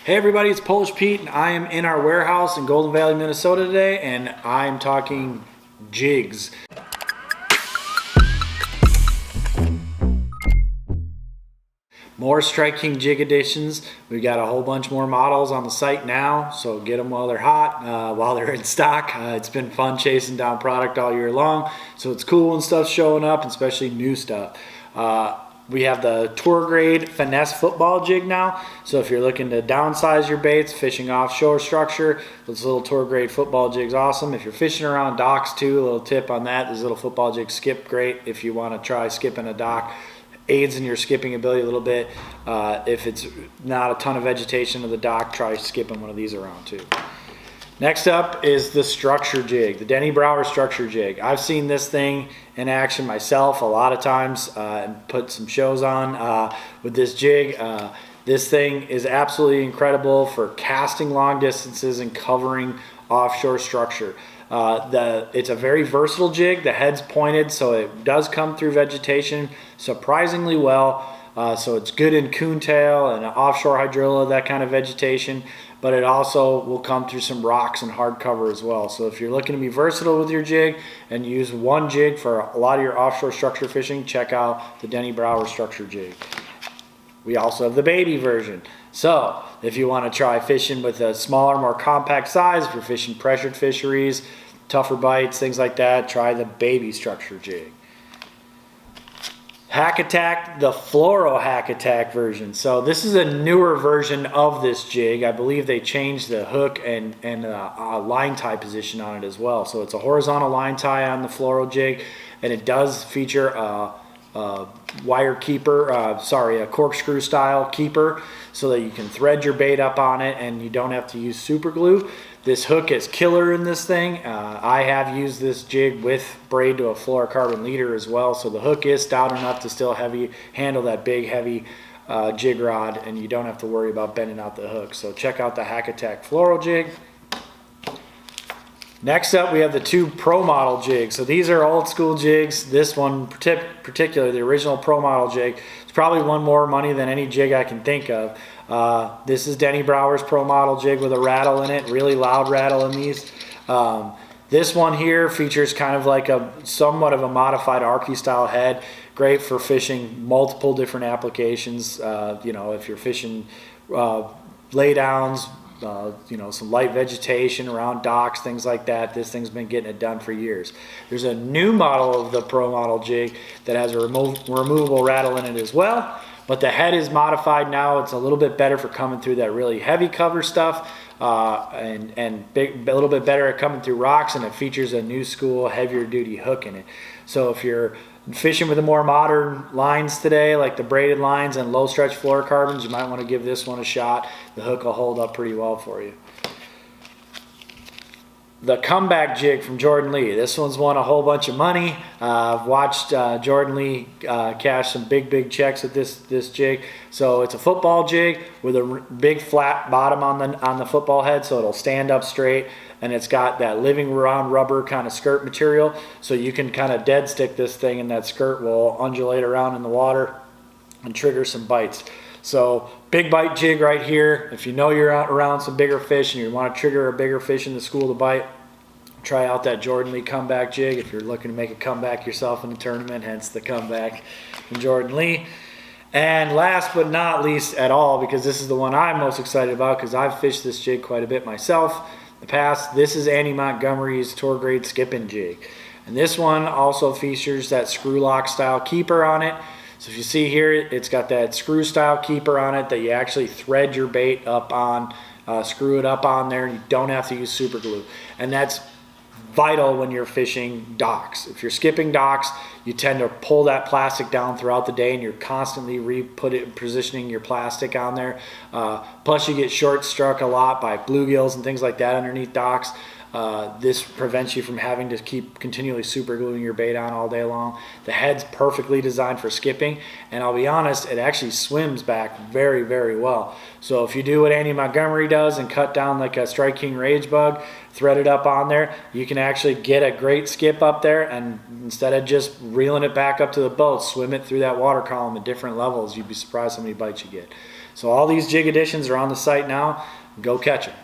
Hey everybody, it's Polish Pete and I am in our warehouse in Golden Valley, Minnesota today, and I'm talking jigs. More Strike King jig editions. We've got a whole bunch more models on the site now, so get them while they're hot, while they're in stock. It's been fun chasing down product all year long, so it's cool when stuff's showing up, especially new stuff. We have the tour grade Finesse football jig now, so if you're looking to downsize your baits, fishing offshore structure, this little tour grade football jig's awesome. If you're fishing around docks too, a little tip on that, this little football jig skip great if you want to try skipping a dock. Aids in your skipping ability a little bit. If it's not a ton of vegetation of the dock, try skipping one of these around too. Next up is the structure jig, the Denny Brauer structure jig. I've seen this thing in action myself a lot of times and put some shows on with this jig. This thing is absolutely incredible for casting long distances and covering offshore structure. It's a very versatile jig. The head's pointed, so it does come through vegetation surprisingly well. So it's good in coontail and offshore hydrilla, that kind of vegetation, but it also will come through some rocks and hard cover as well. So if you're looking to be versatile with your jig and use one jig for a lot of your offshore structure fishing, check out the Denny Brauer structure jig. We also have the baby version. So if you want to try fishing with a smaller, more compact size, if you're fishing pressured fisheries, tougher bites, things like that, try the baby structure jig. Hack Attack, the Fluoro Hack Attack version. So this is a newer version of this jig. I believe they changed the hook and line tie position on it as well. So it's a horizontal line tie on the Fluoro jig, and it does feature a wire keeper, a corkscrew style keeper, so that you can thread your bait up on it and you don't have to use super glue. This hook is killer in this thing. I have used this jig with braid to a fluorocarbon leader as well, so the hook is stout enough to still handle that big heavy jig rod, and you don't have to worry about bending out the hook. So check out the Hack Attack Fluoro jig. Next up, we have the two Pro Model jigs. So these are old school jigs. This one particularly, the original Pro Model jig, it's probably won more money than any jig I can think of. This is Denny Brauer's Pro Model jig with a rattle in it, really loud rattle in these. This one here features kind of like somewhat of a modified Arky style head, great for fishing multiple different applications. If you're fishing laydowns, some light vegetation around docks, things like that. This thing's been getting it done for years. There's a new model of the Pro Model jig that has a removable rattle in it as well, but the head is modified now. It's a little bit better for coming through that really heavy cover stuff, and a little bit better at coming through rocks, and it features a new school heavier duty hook in it. So if you're fishing with the more modern lines today, like the braided lines and low stretch fluorocarbons, you might want to give this one a shot. The hook will hold up pretty well for you. The Comeback jig from Jordan Lee. This one's won a whole bunch of money. I've watched Jordan Lee cash some big checks with this jig. So it's a football jig with a big flat bottom on the football head, so it'll stand up straight, and it's got that living round rubber kind of skirt material, so you can kind of dead stick this thing, and that skirt will undulate around in the water and trigger some bites. So big bite jig right here. If you know you're out around some bigger fish and you want to trigger a bigger fish in the school to bite, try out that Jordan Lee Comeback jig if you're looking to make a comeback yourself in the tournament, hence the Comeback from Jordan Lee. And last but not least at all, because this is the one I'm most excited about because I've fished this jig quite a bit myself in the past, this is Andy Montgomery's Tour Grade Skipping jig. And this one also features that screw lock style keeper on it. So if you see here, it's got that screw style keeper on it that you actually thread your bait up on, screw it up on there, and you don't have to use super glue. And that's vital when you're fishing docks. If you're skipping docks, you tend to pull that plastic down throughout the day, and you're constantly positioning your plastic on there. Plus you get short struck a lot by bluegills and things like that underneath docks. This prevents you from having to keep continually super gluing your bait on all day long. The head's perfectly designed for skipping, and I'll be honest, it actually swims back very well. So if you do what Andy Montgomery does and cut down like a Strike King Rage Bug, thread it up on there, you can actually get a great skip up there, and instead of just reeling it back up to the boat, swim it through that water column at different levels. You'd be surprised how many bites you get. So all these jig editions are on the site now. Go catch them.